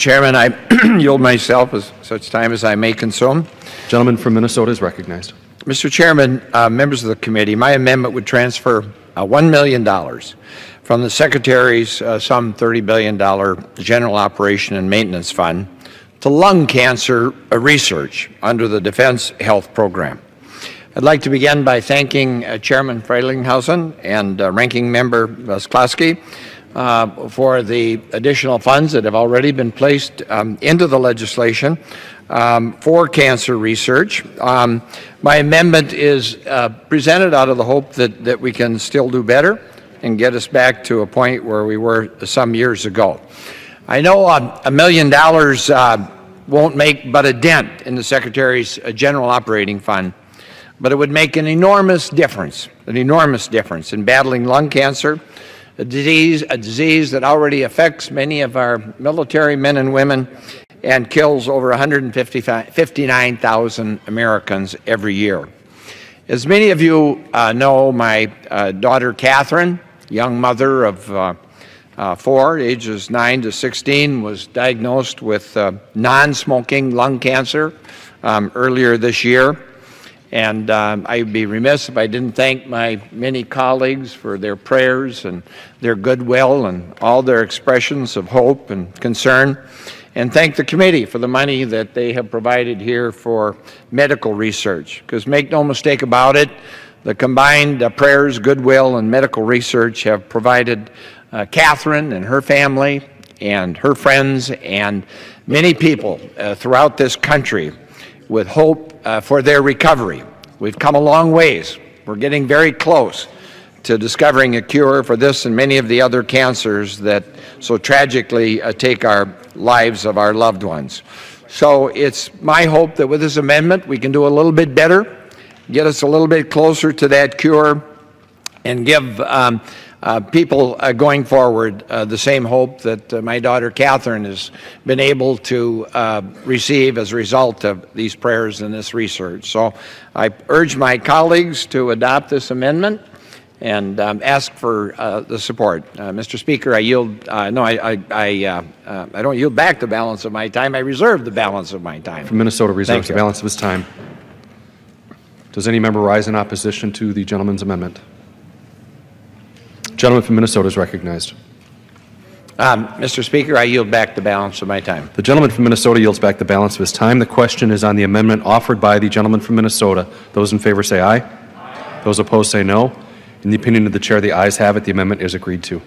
Chairman, I yield myself as such time as I may consume. Gentleman from Minnesota is recognized. Mr. Chairman, members of the committee, my amendment would transfer $1 million from the Secretary's some $30 billion General Operation and Maintenance Fund to lung cancer research under the Defense Health Program. I'd like to begin by thanking Chairman Frelinghausen and Ranking Member Sklasky for the additional funds that have already been placed into the legislation for cancer research. My amendment is presented out of the hope that we can still do better and get us back to a point where we were some years ago. I know $1 million won't make but a dent in the Secretary's General Operating Fund, but it would make an enormous difference in battling lung cancer, a disease that already affects many of our military men and women and kills over 159,000 Americans every year. As many of you know, my daughter Catherine, young mother of 4, ages 9 to 16, was diagnosed with non-smoking lung cancer earlier this year. And I'd be remiss if I didn't thank my many colleagues for their prayers and their goodwill and all their expressions of hope and concern, and thank the committee for the money that they have provided here for medical research. Because make no mistake about it, the combined prayers, goodwill, and medical research have provided Catherine and her family and her friends and many people throughout this country with hope for their recovery. We've come a long ways. We're getting very close to discovering a cure for this and many of the other cancers that so tragically take our lives of our loved ones. So it's my hope that with this amendment we can do a little bit better, get us a little bit closer to that cure, and give people going forward the same hope that my daughter Catherine has been able to receive as a result of these prayers and this research. So I urge my colleagues to adopt this amendment and ask for the support. Mr. Speaker, I yield. No, I don't yield back the balance of my time. I reserve the balance of my time. From Minnesota reserves the balance of his time. Does any member rise in opposition to the gentleman's amendment? Gentleman from Minnesota is recognized. Mr. Speaker, I yield back the balance of my time. The gentleman from Minnesota yields back the balance of his time. The question is on the amendment offered by the gentleman from Minnesota. Those in favor say aye. Aye. Those opposed say no. In the opinion of the chair, the ayes have it. The amendment is agreed to.